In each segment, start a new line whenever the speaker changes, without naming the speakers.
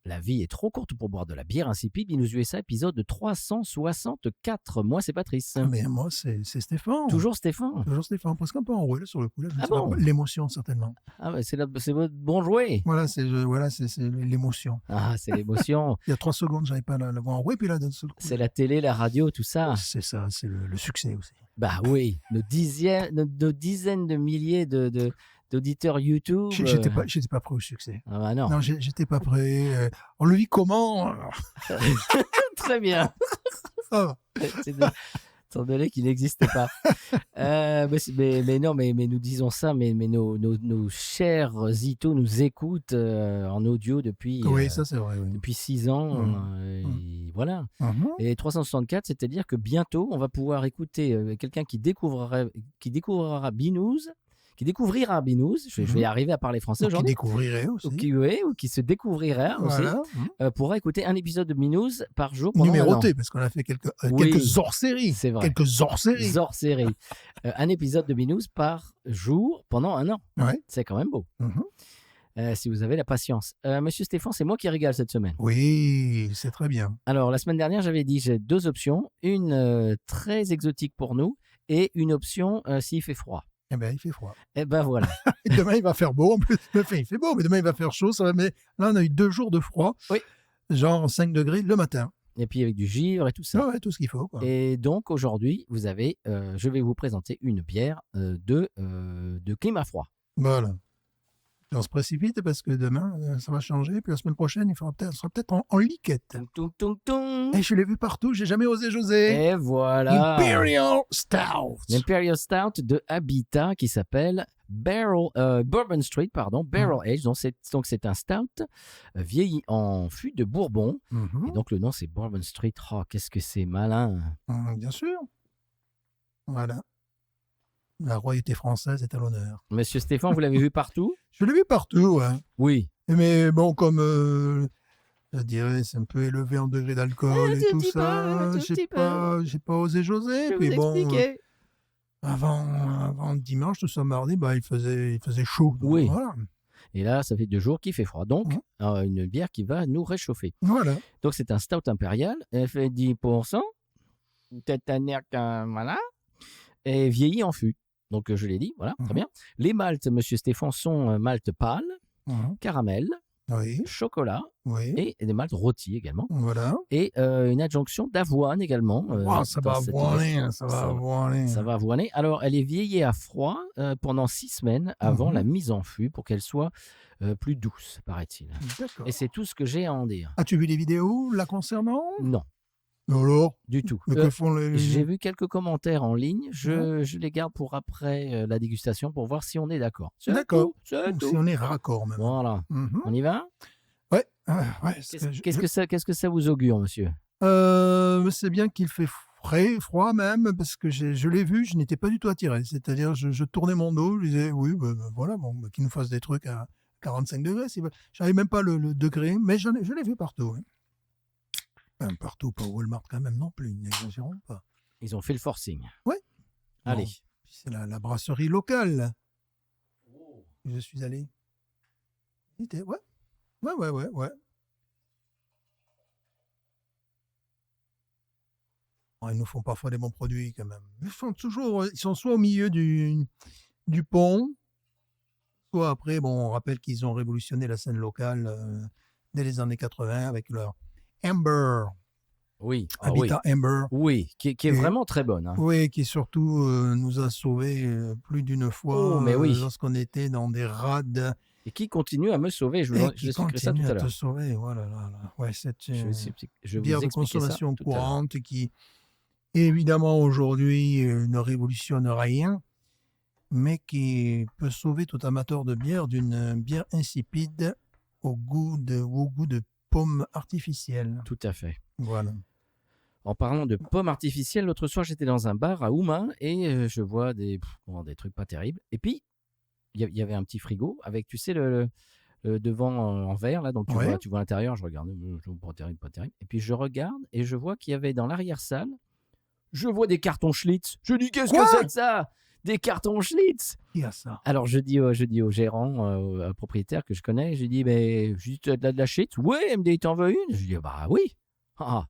La vie est trop courte pour boire de la bière insipide. Binous USA, épisode 364. Moi, c'est Patrice.
Mais moi, c'est Stéphane.
Toujours Stéphane.
Toujours Stéphane. Presque un peu enroué sur le coup. Là.
Ah bon?
L'émotion, certainement.
Ah ouais, c'est votre bon jouet.
Voilà, c'est l'émotion.
Ah, c'est l'émotion.
Il y a 3 secondes, j'avais pas la voix enrouée, puis là, d'un seul coup.
C'est la télé, la radio, tout ça.
C'est ça, c'est le succès aussi.
Bah oui, nos dizaines de milliers d'auditeurs YouTube.
J'étais pas prêt au succès.
Ah bah non.
Non, j'étais pas prêt. On le vit comment?
Très bien.
Ça va.
Étant donné qu'il n'existait pas. Mais non, mais nous disons ça, mais nos chers Zito nous écoutent en audio depuis,
Oui, ça c'est vrai. Oui.
depuis 6 ans. Et voilà. Et 364, c'est-à-dire que bientôt, on va pouvoir écouter quelqu'un qui découvrira Binous. Qui découvrira Binous, je vais y arriver à parler français aujourd'hui.
Qui découvrirait aussi.
Ou qui se découvrira
Voilà.
aussi, pourra écouter un épisode de Binous par jour pendant
Numéroté,
un an.
parce qu'on a fait quelques
Oui,
hors-séries.
c'est vrai.
Quelques hors-séries.
Hors-série. Un épisode de Binous par jour pendant un an.
Ouais.
C'est quand même beau. Si vous avez la patience. Monsieur Stéphane, c'est moi qui régale cette semaine.
Oui, c'est très bien.
Alors, la semaine dernière, j'avais dit j'ai 2 options. Une très exotique pour nous et une option s'il fait froid.
Eh bien, il fait froid.
Eh ben voilà.
Et demain, il va faire beau. En plus, enfin, il fait beau, mais demain, il va faire chaud. Ça va, mais là, on a eu 2 jours de froid.
Oui.
Genre 5 degrés le matin.
Et puis avec du givre et tout ça.
Ouais, tout ce qu'il faut. Quoi.
Et donc, aujourd'hui, je vais vous présenter une bière de climat froid.
Voilà. Et on se précipite parce que demain, ça va changer. Puis la semaine prochaine, on sera peut-être en liquette.
Tung, tung, tung.
Et je l'ai vu partout. J'ai jamais osé José.
Et voilà.
Imperial Stout.
L'Imperial Stout de Habitat qui s'appelle Bourbon Street, Barrel Age. Donc c'est un stout vieilli en fût de Bourbon. Et donc le nom c'est Bourbon Street. Oh, qu'est-ce que c'est malin.
Bien sûr. Voilà. La royauté française est à l'honneur.
Monsieur Stéphane, vous l'avez vu partout?
Je l'ai vu partout, ouais.
Oui.
Mais bon, comme je dirais, c'est un peu élevé en degré d'alcool et tout ça. J'ai pas osé José.
Je
Puis
vais vous
bon,
expliquer.
avant dimanche, nous sommes mardi, il faisait chaud. Donc,
Oui.
Voilà.
Et là, ça fait 2 jours qu'il fait froid. Donc, une bière qui va nous réchauffer.
Voilà.
Donc, c'est un stout impérial. Elle fait 10%. Peut-être un air voilà. Et vieilli en fût. Donc, je l'ai dit, voilà, très bien. Les maltes, monsieur Stéphane, sont maltes pâles, caramel,
Oui.
chocolat
Oui.
et des maltes rôtis également.
Voilà.
Et une adjonction d'avoine également.
Ça va avoiner. Ça va
avoiner. Alors, elle est vieillie à froid pendant 6 semaines avant la mise en fût pour qu'elle soit plus douce, paraît-il.
D'accord.
Et c'est tout ce que j'ai à en dire.
As-tu vu les vidéos la concernant?
Non.
Alors?
Du tout.
Mais que font les...
J'ai vu quelques commentaires en ligne. Je les garde pour après la dégustation pour voir si on est d'accord.
D'accord.
Si
on est raccord même.
Voilà. On y va?
Ouais.
Qu'est-ce que ça vous augure, monsieur?
C'est bien qu'il fait froid même, parce que je l'ai vu, je n'étais pas du tout attiré. C'est-à-dire, je tournais mon dos, je disais, oui, voilà, qu'il nous fasse des trucs à 45 degrés. Je n'avais même pas le degré, mais je l'ai vu partout. Hein. Enfin, partout, pas au Walmart quand même non plus, n'exagérons pas.
Ils ont fait le forcing.
Oui.
Allez.
Bon, c'est la brasserie locale. Je suis allé. Ouais. Ils nous font parfois des bons produits quand même. Ils sont soit au milieu du pont, soit après, on rappelle qu'ils ont révolutionné la scène locale dès les années 80 avec leur Amber.
Oui.
Habitat Amber.
Oui, qui est vraiment très bonne. Hein.
Oui, qui surtout nous a sauvés plus d'une fois lorsqu'on était dans des rades.
Et qui continue à me sauver. Je expliquerai ça tout à l'heure.
Te sauver, voilà. Ouais, c'est
je
bière
vous
de consommation
ça
courante qui, évidemment, aujourd'hui ne révolutionne rien, mais qui peut sauver tout amateur de bière d'une bière insipide au goût de pomme artificielle.
Tout à fait.
Voilà.
En parlant de pommes artificielles, l'autre soir, j'étais dans un bar à Oumain et je vois des trucs pas terribles. Et puis, il y avait un petit frigo avec, tu sais, le devant en verre, là, donc tu vois l'intérieur, je regarde, pas terrible. Et puis, je regarde et je vois qu'il y avait dans l'arrière-salle, je vois des cartons Schlitz. Je dis, qu'est-ce que c'est que ça? des cartons Schlitz.
Qui a ça?
Alors je dis au gérant, au propriétaire que je connais, j'ai dit, mais juste de la Schlitz? Oui, elle me dit, t'en veux une? Je dis, bah oui. Ah.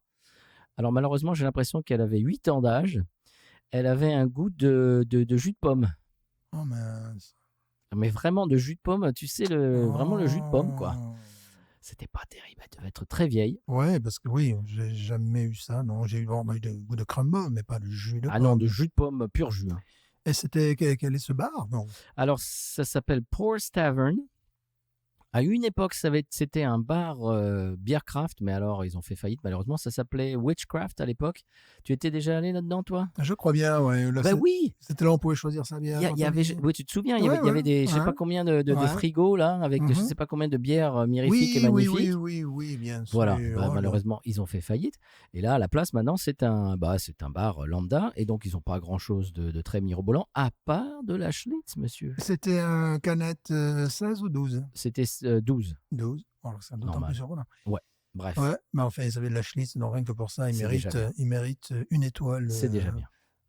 Alors malheureusement, j'ai l'impression qu'elle avait 8 ans d'âge. Elle avait un goût de jus de pomme.
Oh mince.
Mais vraiment de jus de pomme, tu sais, vraiment le jus de pomme, quoi.
Oh.
C'était pas terrible, elle devait être très vieille.
Ouais, parce que oui, j'ai jamais eu ça. Non, j'ai eu vraiment eu de goût de crumble, mais pas de jus de
Ah non,
pomme.
de jus de pomme, pur jus. Hein.
Et c'était quel est ce bar? Non.
Alors, ça s'appelle Pour's Tavern. À une époque, c'était un bar Beercraft, mais alors ils ont fait faillite malheureusement. Ça s'appelait Witchcraft à l'époque. Tu étais déjà allé là-dedans, toi?
Je crois bien, ouais. Là,
Ben oui.
C'était là où on pouvait choisir sa bière.
Il y avait, oui, tu te souviens, il y
Ouais,
avait des, je sais
ouais.
pas combien de
Ouais.
frigos là, avec je
Mhm.
sais pas combien de bières mirifiques et
Oui,
magnifiques.
oui, bien sûr.
Voilà,
Oh là.
malheureusement, ils ont fait faillite. Et là, à la place, maintenant, c'est un bar lambda. Et donc, ils n'ont pas grand-chose de très mirobolant, à part de la Schlitz, monsieur.
C'était un canette 16 ou 12?
C'était 12.
12. Alors, c'est d'autant
Normal.
plus surprenant.
Ouais, bref,
Ouais, mais enfin, ils avaient de la Schlitz, donc rien que pour ça,
C'est déjà bien.
ils méritent une étoile
c'est déjà bien.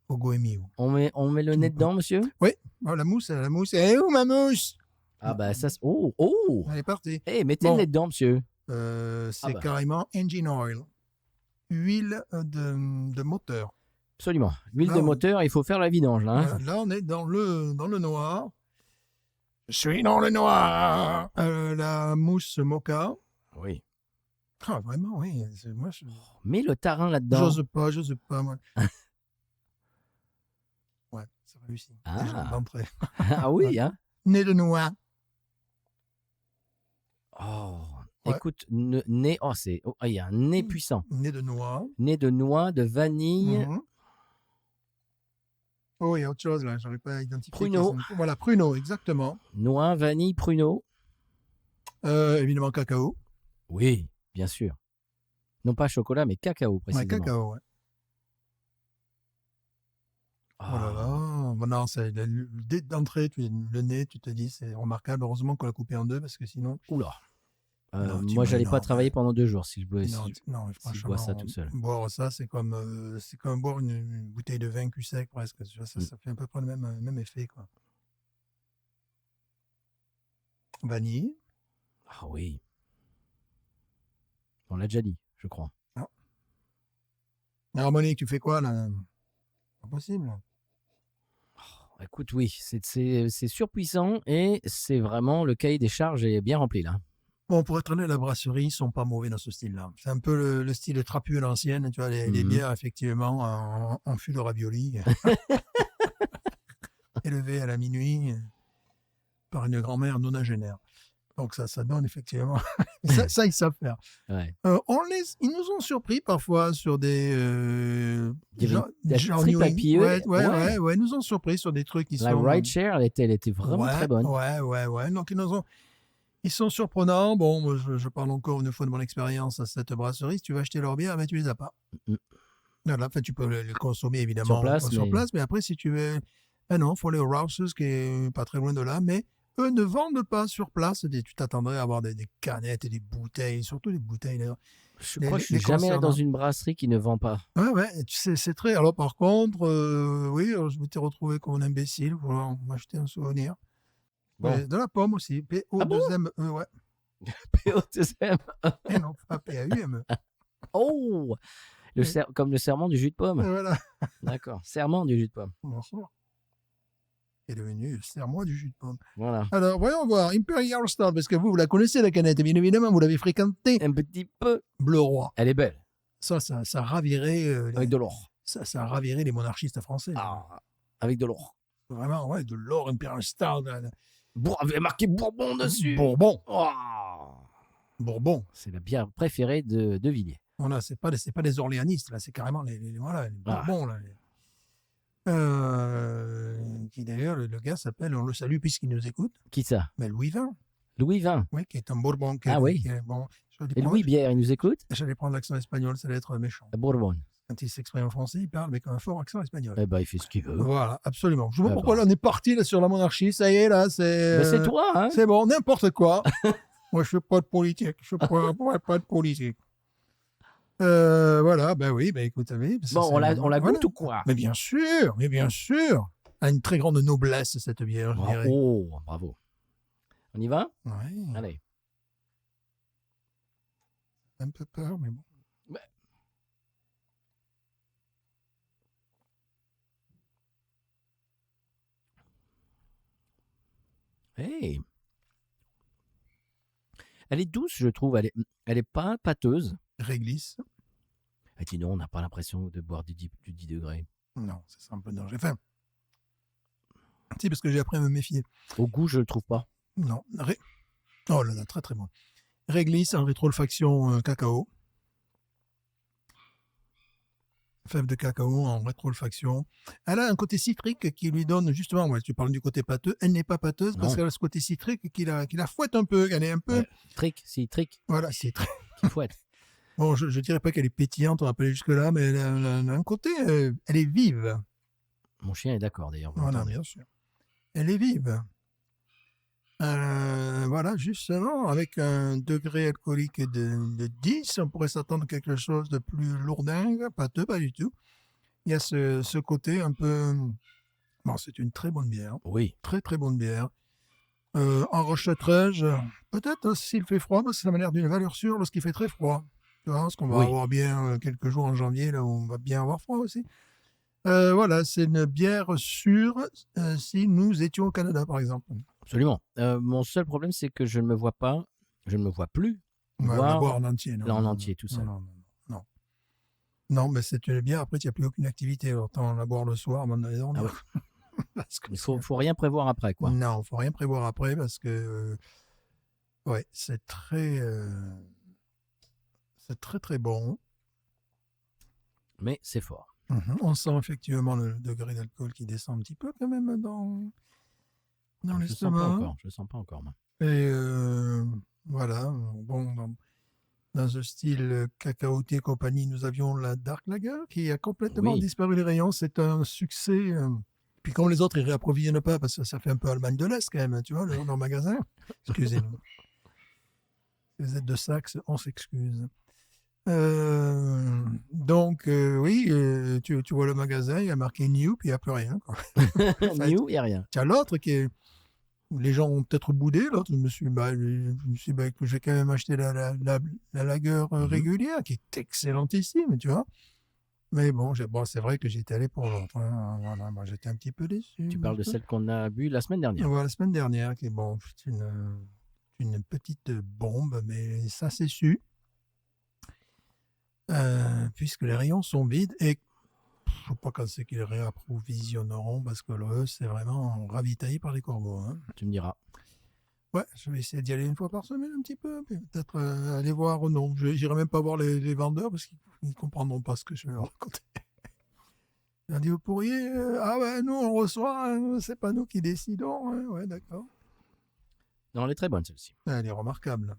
au Goemio.
On met le nez dedans, monsieur?
Oui, oh, la mousse. Elle est où, ma mousse?
Ah bah ça... Oh!
Elle est partie.
Eh, mettez
Bon.
le nez dedans, monsieur.
C'est
bah.
carrément engine oil. Huile de moteur.
Absolument. Huile
Là,
de
on-
moteur, il faut faire la vidange, là. Hein.
Là, on est dans le noir. Je suis dans le noir. La mousse mocha.
Oui.
Ah, vraiment, oui. Moi,
Mets le tarin là-dedans.
j'ose pas, moi. Ouais, ça réussit.
Ah.
Déjà d'entrée.
Ah oui, hein?
Nez de noix.
Oh,
Ouais.
écoute, nez... Oh, il y a un nez puissant.
Nez de noix.
Nez de noix, de vanille.
Mhm. Oh, il y a autre chose là, j'arrive pas à identifier.
Pruneau.
Voilà, pruneau, exactement.
Noix, vanille, pruneau.
Évidemment, cacao.
Oui, bien sûr. Non pas chocolat, mais cacao,
Ouais,
précisément.
cacao, ouais.
Ah.
Oh là là. Bon, non, dès d'entrée, le nez, tu te dis, c'est remarquable. Heureusement qu'on l'a coupé en deux parce que sinon.
Oula.
Non,
Moi, j'allais
non,
pas
mais-
travailler pendant 2 jours si je bois.
Non, non,
si je
franchement,
bois ça tout seul.
boire ça, c'est comme boire une bouteille de vin cul sec presque. Tu vois, ça fait à peu près le même effet, quoi. Vanille.
Ah oui. On l'a déjà dit, je crois.
Alors, Monique, tu fais quoi là? Pas possible.
Écoute, oui, c'est surpuissant et c'est vraiment le cahier des charges est bien rempli là.
Bon, pour être honnête, la brasserie, ils sont pas mauvais dans ce style-là. C'est un peu le style trapu à l'ancienne, tu vois, les
Mhm.
bières, effectivement, en fût de ravioli. Élevées à la minuit par une grand-mère nonagénaire. Donc ça donne effectivement... ça, ils savent faire.
Ouais.
Ils nous ont surpris parfois sur des...
Il y avait la
genre
triple
New England.
IPA,
Ouais, ils nous ont surpris sur des trucs qui
La
sont...
ride share, elle était vraiment très bonne.
Ouais. Donc, ils sont surprenants. Bon, moi, je parle encore une fois de mon expérience à cette brasserie. Si tu veux acheter leur bière, ben, tu les as pas.
Mhm.
Voilà, enfin, tu peux les consommer évidemment
Sur place,
mais après, si tu veux... Ben non, il faut aller au Rouse's, qui est pas très loin de là, mais eux ne vendent pas sur place. Tu t'attendrais à avoir des canettes et des bouteilles, surtout des bouteilles d'ailleurs.
Je
Les-
crois que je suis
les
jamais allé dans
concernant.
une brasserie qui ne vend pas.
Ouais, et tu sais, c'est très... Alors par contre, oui, alors, je m'étais retrouvé comme un imbécile voulant m'acheter un souvenir.
Bon.
Ouais, de la pomme aussi, P-O-2-M-E, ouais.
POTSM.
Et non, pas P-A-U-M-E.
Oh, comme le serment du jus de pomme.
Voilà.
D'accord, serment du jus de pomme.
Bonsoir. Est devenu serre-moi du jus de pomme.
Voilà.
Alors, voyons voir. Imperial Stout, parce que vous la connaissez, la canette, bien évidemment, vous l'avez fréquentée.
Un petit peu.
Bleu Roi.
Elle est belle,
Ça ravirait,
avec de l'or.
ça ravirait les monarchistes français.
Ah, avec de l'or.
Vraiment, ouais, de l'or Imperial Stout.
Avait marqué Bourbon dessus.
Bourbon.
Oh,
Bourbon.
c'est la bière préférée de Villiers.
Voilà, c'est pas des orléanistes, là, c'est carrément les
Ah.
Bourbons, là. Qui d'ailleurs, le gars s'appelle, on le salue puisqu'il nous écoute,
Qui ça?
mais Louis XX,
Louis XX.
oui, qui est un Bourbon.
Ah oui.
Bon,
Et Louis Bière, il nous écoute?
j'allais prendre l'accent espagnol, ça allait être méchant.
Bourbon.
Quand il s'exprime en français, il parle avec un fort accent espagnol.
Eh ben, il fait ce qu'il veut.
Voilà, absolument. Je vois
Ah
pourquoi
bah.
là, on est parti là, sur la monarchie, ça y est, là, c'est...
Ben, c'est toi, hein?
C'est bon, n'importe quoi. Moi, je fais pas de politique. Je fais pas de politique. Voilà, ben oui, ben écoute, oui.
Bon, on la goûte ou quoi?
Mais bien sûr, mais bien sûr. a une très grande noblesse, cette bière, je dirais.
Oh, bravo. On y va?
Ouais,
Allez.
un peu peur, mais bon.
Ouais. Hey. Elle est douce, je trouve. Elle est pas pâteuse.
Réglisse.
Et sinon, on n'a pas l'impression de boire du 10 degrés.
Non, c'est ça un peu danger. Enfin, si, parce que j'ai appris à me méfier.
Au goût, je le trouve pas.
Non. Oh là là, très très bon. Réglisse en rétro-olfaction cacao. Fève de cacao en rétro-olfaction. Elle a un côté citrique qui lui donne justement, ouais, tu parles du côté pâteux, elle n'est pas pâteuse parce
Non.
qu'elle a ce côté citrique qui la fouette un peu, elle est un peu...
Trick.
Voilà, c'est très...
Qui fouette.
Bon, je dirais pas qu'elle est pétillante, on va pas aller jusque-là, mais elle a un côté, elle est vive.
Mon chien est d'accord d'ailleurs. vous
Voilà,
l'entendez.
bien sûr. Elle est vive. Voilà, justement, avec un degré alcoolique de 10, on pourrait s'attendre à quelque chose de plus lourdingue, pâteux, pas du tout. Il y a ce côté un peu... Bon, c'est une très bonne bière.
Oui.
Très, très bonne bière. En rechetterai-je, peut-être s'il fait froid, parce que ça m'a l'air d'une valeur sûre lorsqu'il fait très froid. Tu vois, parce qu'on va
Oui.
avoir bien quelques jours en janvier, là où on va bien avoir froid aussi. Voilà, c'est une bière sûre si nous étions au Canada, par exemple.
Absolument. Mon seul problème, c'est que je ne me vois plus
Ouais, la
boire
boire en entier. Non,
en
non,
entier tout seul.
Non. Non, mais c'est une bière, après, il n'y a plus aucune activité. Autant la boire le soir avant d'aller dormir.
Ah ouais.
Parce que
Il faut rien prévoir après, quoi.
Non, il ne faut rien prévoir après parce que ouais, c'est très très bon.
Mais c'est fort.
On sent effectivement le degré d'alcool qui descend un petit peu quand même dans
Je le sens pas
l'estomac.
encore. Je le sens pas encore, moi.
Et voilà, bon, dans ce style cacaoté et compagnie, nous avions la Dark Lager qui a complètement
Oui.
disparu des rayons. C'est un succès. Puis comme les autres, ils ne réapprovisionnent pas parce que ça fait un peu Allemagne de l'Est quand même, tu vois, leur magasin. Excusez-nous. Si vous êtes de Saxe, on s'excuse. Donc, oui, tu vois le magasin, il y a marqué New, puis il n'y a plus rien. Quoi.
New, il n'y a rien.
Tu as l'autre qui est. Les gens ont peut-être boudé, l'autre. Je me suis dit, je vais quand même acheter la lager régulière, qui est excellentissime, tu vois. Mais bon, c'est vrai que j'étais allé pour l'autre. Hein. Voilà, moi, j'étais un petit peu déçu.
Tu parles de celle qu'on a bu la semaine dernière.
Voilà, la semaine dernière, qui est bon, c'est une petite bombe, mais ça c'est su. Puisque les rayons sont vides et je ne sais pas quand c'est qu'ils réapprovisionneront parce que là, c'est vraiment ravitaillé par les corbeaux. Hein.
Tu me diras.
Ouais, je vais essayer d'y aller une fois par semaine un petit peu, puis peut-être aller voir. Non, je n'irai même pas voir les vendeurs parce qu'ils ne comprendront pas ce que je vais leur raconter. Ils ont dit, vous pourriez... ah ben nous, on reçoit, hein, c'est pas nous qui décidons. Hein. Ouais, d'accord.
Non, elle est très bonne, celle-ci.
Elle est remarquable.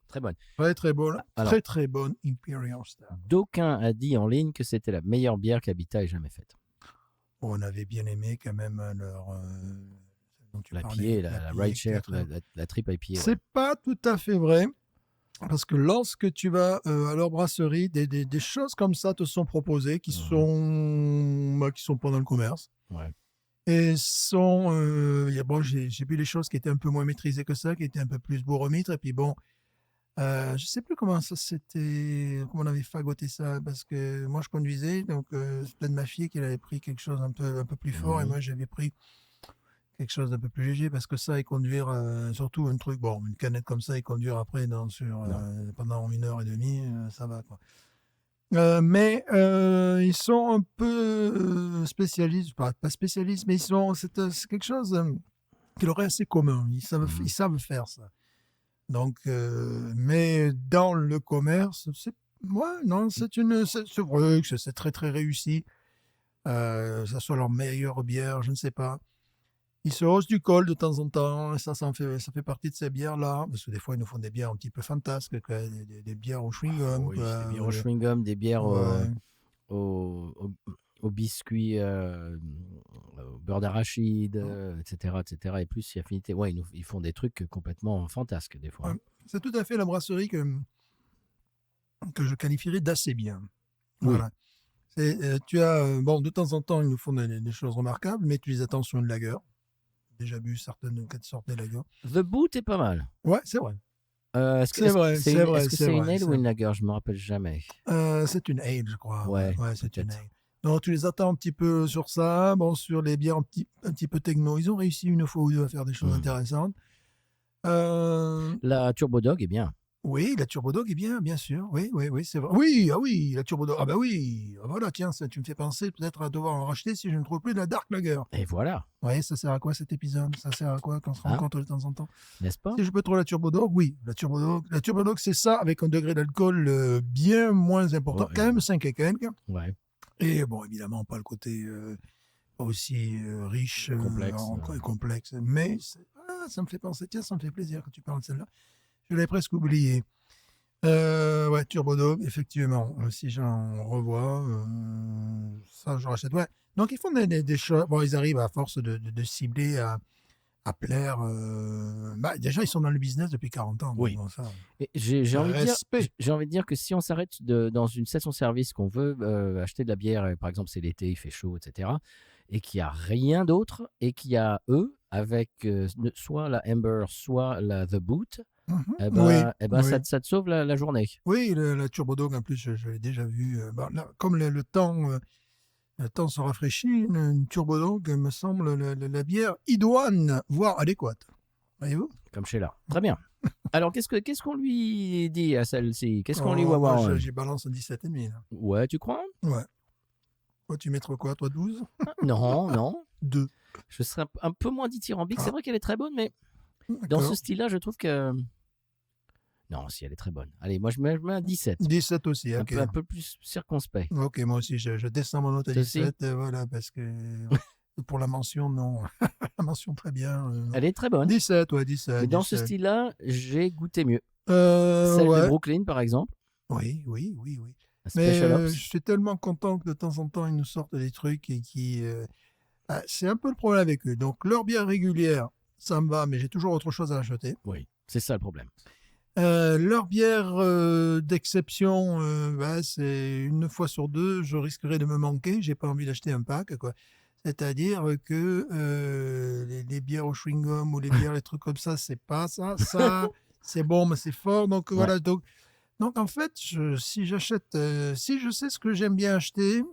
Très bonne.
Très, très bonne.
Alors,
très, très bonne Imperial Stout.
D'aucuns a dit en ligne que c'était la meilleure bière qu'Habitat ait jamais faite.
On avait bien aimé quand même leur...
La ride share, la trip IPA.
C'est pas tout à fait vrai. Parce que lorsque tu vas à leur brasserie, des choses comme ça te sont proposées qui sont pas dans le commerce.
Ouais.
Et sont... j'ai vu les choses qui étaient un peu moins maîtrisées que ça, qui étaient un peu plus bourromitres. Et puis bon, je sais plus comment on avait fagoté ça, parce que moi je conduisais, donc c'était de ma fille qui avait pris quelque chose un peu plus fort, et moi j'avais pris quelque chose d'un peu plus léger, parce que ça et conduire, surtout un truc, bon, une canette comme ça et conduire après pendant 1h30, ça va quoi. Mais ils sont un peu spécialistes, pas spécialistes, mais c'est quelque chose qui leur est assez commun. Ils savent faire ça. Donc, mais dans le commerce, c'est vrai que c'est très très réussi. Ça soit leur meilleure bière, je ne sais pas. Ils se haussent du col de temps en temps, et ça fait partie de ces bières-là, parce que des fois ils nous font des bières un petit peu fantasques, des bières au chewing-gum.
Oui, des bières au chewing-gum, des bières au biscuit, au beurre d'arachide, etc., etc. Et plus, il y a affinité. Ouais, ils font des trucs complètement fantasques des fois.
C'est tout à fait la brasserie que je qualifierais d'assez bien. Voilà.
Oui.
Tu as, bon, de temps en temps, ils nous font des choses remarquables, mais tu les attends sur une lager. J'ai déjà bu certaines sortes de lager.
The Boot est pas mal.
Ouais, c'est vrai.
Est-ce que
C'est vrai,
c'est
c'est
une,
vrai,
est-ce que
c'est
c'est une
vrai.
ale ou une lager? Je me rappelle jamais.
C'est une ale, je crois.
Ouais,
Ouais, c'est une
peut-être.
ale. Donc, tu les attends un petit peu sur ça. Bon, sur les bières un petit peu techno, ils ont réussi une fois ou deux à faire des choses intéressantes.
La Turbo Dog est bien.
Oui, la Turbo Dog est bien, bien sûr. Oui, oui, oui, c'est vrai. Oui, ah oui, la Turbo Dog. Ah bah oui. Ah voilà, tiens, ça, tu me fais penser peut-être à devoir en racheter si je ne trouve plus de la Dark Lager.
Et voilà,
Oui, ça sert à quoi cet épisode? Ça sert à quoi qu'on se
Hein
rencontre de temps en temps?
n'est-ce pas?
Si je peux trouver la Turbo Dog, oui. La Turbo Dog, c'est ça avec un degré d'alcool bien moins important.
Ouais,
Quand même 5 et quelques.
ouais,
Et bon, évidemment, pas le côté pas aussi riche
complexe.
et complexe. Mais ça me fait penser, tiens, ça me fait plaisir quand tu parles de celle-là. Je l'avais presque oublié. Ouais, Turbo Dog, effectivement. Si j'en revois, ça, je rachète. Ouais. Donc, ils font des choses. Bon, ils arrivent à force de cibler, à plaire. Bah, déjà, ils sont dans le business depuis 40 ans.
Oui.
Bon, ça,
Et j'ai envie
respect.
j'ai envie de dire que si on s'arrête dans une station-service, qu'on veut acheter de la bière, par exemple c'est l'été, il fait chaud, etc., et qu'il n'y a rien d'autre, et qu'il y a eux, avec soit la Amber, soit la The Boot,
Oui,
ça,
oui.
ça te sauve la journée.
Oui, la Turbo Dog, en plus, je l'ai déjà vu. Bah, là, comme le temps se rafraîchit, une Turbo Dog me semble la bière idoine, voire adéquate. Voyez-vous?
Comme chez là. Très bien. Alors, qu'est-ce qu'on lui dit à celle-ci? Qu'est-ce qu'on lui
Oh,
va
moi,
voir?
j'y balance un 17,5. Là.
Ouais, tu crois?
Ouais. Toi, tu mettrais quoi, toi, 12?
Non, non.
2.
Je serais un peu moins dithyrambique. C'est
Ah,
vrai qu'elle est très bonne, mais dans ce
d'accord.
style-là, je trouve que... Non, si, elle est très bonne. Allez, moi, je mets un 17.
17 aussi, ok.
Un peu plus circonspect.
Ok, moi aussi, je descends mon note à
Toi aussi?
17, voilà, parce que pour la mention, non. La mention, très bien. Non.
Elle est très bonne.
17, ouais, 17.
Mais dans ce
17.
style-là, j'ai goûté mieux. Celle de
Ouais.
Brooklyn, par exemple.
Oui, oui, oui, oui.
La
Mais
Special Ops.
je suis tellement content que de temps en temps, ils nous sortent des trucs et c'est un peu le problème avec eux. Donc, leur bière régulière, ça me va, mais j'ai toujours autre chose à acheter.
Oui, c'est ça le problème.
Leur bière d'exception, c'est une fois sur deux, je risquerais de me manquer. J'ai pas envie d'acheter un pack, quoi. C'est-à-dire que les bières au chewing-gum ou les bières, les trucs comme ça, c'est pas ça. Ça, c'est bon, mais c'est fort. Donc
Ouais.
voilà. Donc en fait, si j'achète, si je sais ce que j'aime bien acheter,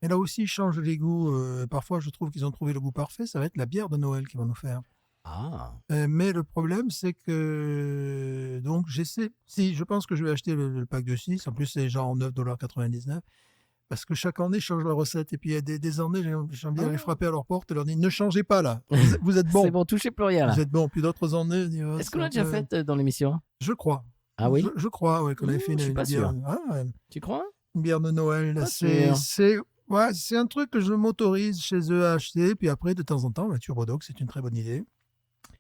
et là aussi, ils changent les goûts. Parfois, je trouve qu'ils ont trouvé le goût parfait. Ça va être la bière de Noël qu'ils vont nous faire.
Ah,
Mais le problème, c'est que donc j'essaie. Si je pense que je vais acheter le pack de 6, en plus c'est genre 9,99 $, parce que chaque année, je change la recette. Et puis il y a des années, j'ai envie d'aller frapper à leur porte et leur dire ne changez pas là, vous êtes
c'est
bons.
bon, touchez plus rien là.
Vous êtes bons. Puis d'autres années, je dis, oh,
Est-ce qu'on
c'est
l'a
un
déjà
peu-
fait dans l'émission?
Je crois.
Ah oui?
Je crois, ouais, qu'on avait fait
Je suis pas
bière.
sûr.
Ah, ouais,
Tu crois?
une bière de Noël.
Pas sûr.
C'est un truc que je m'autorise chez eux à acheter. Puis après, de temps en temps, la Turbo Dog, c'est une très bonne idée.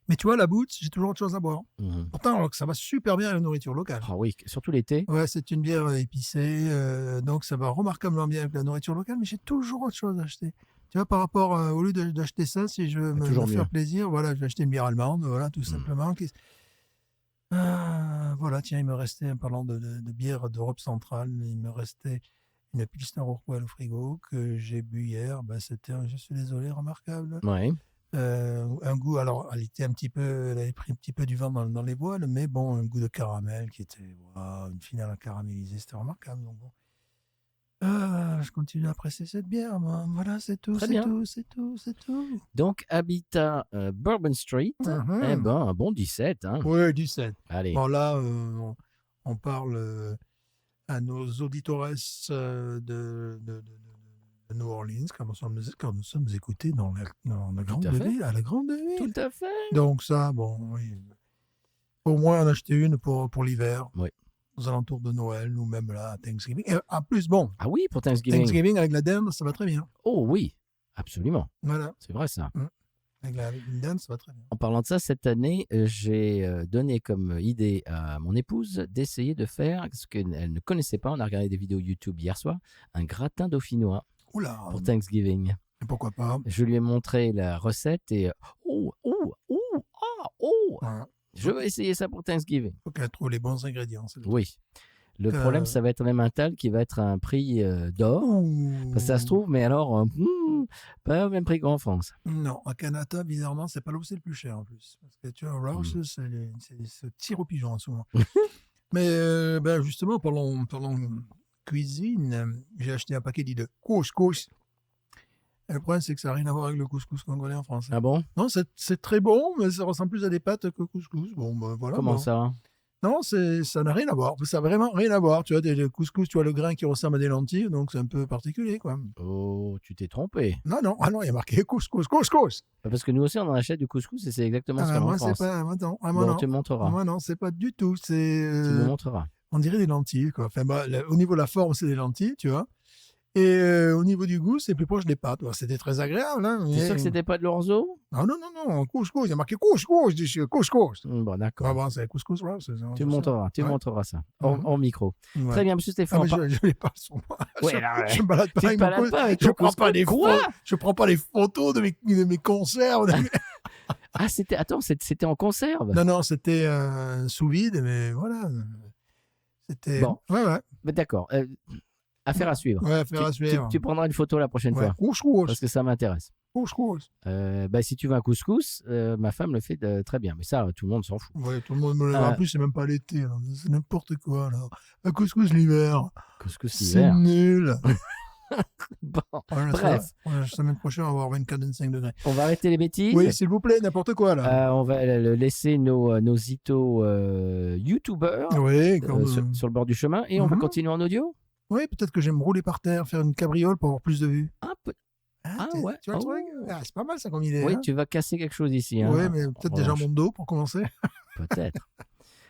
Mais tu vois, la Boots, j'ai toujours autre chose à boire.
Mhm.
Pourtant, alors que ça va super bien à la nourriture locale.
Ah oui, surtout l'été.
Ouais, c'est une bière épicée, donc ça va remarquablement bien avec la nourriture locale, mais j'ai toujours autre chose à acheter. Tu vois, par rapport, au lieu d'acheter ça, si je veux
toujours
me
mieux.
faire plaisir, voilà, je vais acheter une bière allemande, voilà, tout simplement. Voilà, tiens, il me restait, en parlant de bière d'Europe centrale, il me restait une Pilsner Urquell au frigo que j'ai bu hier. Ben, c'était, je suis désolé, remarquable.
Ouais.
Un goût, alors elle avait pris un petit peu du vent dans les voiles, mais bon, un goût de caramel qui était, waouh, une finale caramélisée, c'était remarquable. Donc bon. Je continue à apprécier cette bière, moi. Voilà, c'est tout,
Très
c'est
bien.
tout, c'est tout, c'est tout.
Donc, Habitat Bourbon Street. Eh ben, un bon 17. Hein.
Oui, 17.
Allez.
Bon, là, on parle à nos auditores de New Orleans, quand nous sommes écoutés dans la grande
à fait.
ville, à la grande ville.
Tout à fait.
Donc ça, bon, oui. Au moins en acheter une pour l'hiver,
Oui.
aux alentours de Noël, ou même là, à Thanksgiving. Et en plus, bon,
Ah oui, pour Thanksgiving.
Thanksgiving avec la dinde, ça va très bien.
Oh oui, absolument.
Voilà,
C'est vrai ça.
avec une dinde, ça va très bien.
En parlant de ça, cette année, j'ai donné comme idée à mon épouse d'essayer de faire ce qu'elle ne connaissait pas. On a regardé des vidéos YouTube hier soir, un gratin dauphinois
Oula,
pour Thanksgiving.
et pourquoi pas.
Je lui ai montré la recette et
Voilà.
je vais essayer ça pour Thanksgiving.
Faut qu'elle trouve les bons ingrédients. C'est le
Oui. Le problème, ça va être même un tal qui va être un prix d'or. Parce que ça se trouve, mais alors, pas au même prix qu'en France.
Non, à Canada, bizarrement, c'est pas là où c'est le plus cher en plus. Parce que tu vois, Rouse, c'est tir au pigeon souvent. Mais justement, parlons cuisine, j'ai acheté un paquet de couscous. Et le problème, c'est que ça n'a rien à voir avec le couscous qu'on connaît en France.
Ah bon?
Non, c'est très bon, mais ça ressemble plus à des pâtes que couscous. Bon, voilà.
Comment ça?
Non, ça n'a rien à voir. Ça n'a vraiment rien à voir. Tu vois, des couscous, tu vois le grain qui ressemble à des lentilles, donc c'est un peu particulier, quoi.
Oh, tu t'es trompé.
Non, il y a marqué couscous.
Parce que nous aussi, on en achète du couscous et c'est exactement ce qu'on a en
Moi,
France.
c'est pas. Attends, moi,
Bon,
non.
on te montrera.
Moi, non, c'est pas du tout.
Tu nous montreras.
On dirait des lentilles, quoi. Enfin, au niveau de la forme, c'est des lentilles, tu vois. Et au niveau du goût, c'est plus proche des pâtes. C'était très agréable. Hein,
C'est sûr que c'était pas de l'orzo?
Non, couscous. Il y a marqué couscous dessus, couscous.
Bon, d'accord.
Ah bon, c'est couscous, ouais,
Tu montreras ça en micro.
Ouais.
Très bien, monsieur Stéphane.
Je ne l'ai pas sur moi.
Ouais,
je me balade pas
tu
avec
te
mon
balades pas avec
je
ton
prends pas
couscous.
je prends pas les photos de mes conserves.
Ah, c'était en conserve?
Non, c'était sous vide, mais voilà. C'était.
Bon.
Ouais.
Mais d'accord. Affaire à suivre.
Ouais, affaire à suivre.
Tu prendras une photo la prochaine fois.
Couscous.
Parce que ça m'intéresse.
Couscous.
Si tu veux un couscous, ma femme le fait très bien. Mais ça, tout le monde s'en fout.
Ouais, tout le monde me le dit. En plus, c'est même pas l'été. Là. C'est n'importe quoi. Là. Un couscous l'hiver.
Couscous l'hiver.
C'est nul.
Bon,
voilà,
bref.
La semaine prochaine, on va avoir 24-25 degrés.
On va arrêter les bêtises.
Oui, s'il vous plaît, n'importe quoi. Là.
On va laisser nos itos youtubeurs
oui,
sur le bord du chemin. Et on va continuer en audio.
Oui, peut-être que je vais me rouler par terre, faire une cabriole pour avoir plus de vues.
Ouais.
Tu vois le truc c'est pas mal ça comme idée.
Oui,
hein.
tu vas casser quelque chose ici.
Oui, mais peut-être déjà mon dos pour commencer.
Peut-être.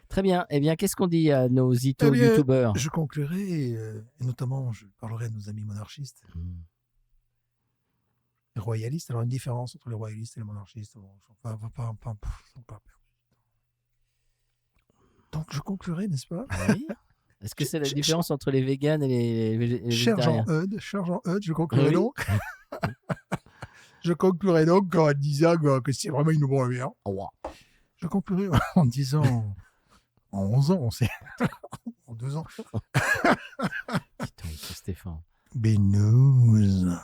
Très bien. Eh bien, qu'est-ce qu'on dit à nos itos youtubeurs?
Je conclurai, et notamment, je parlerai de nos amis monarchistes. Les royalistes, alors une différence entre les royalistes et les monarchistes. Bon, donc, je conclurai, n'est-ce pas?
Oui. Est-ce que c'est la différence entre les véganes et les végétariens?
Cher Jean Eudes, je conclurai donc. Je conclurai donc en disant que c'est vraiment une bonne bière. Je conclurai en disant en 11 ans, en 2 ans.
Dis donc, Stéphane.
Binous.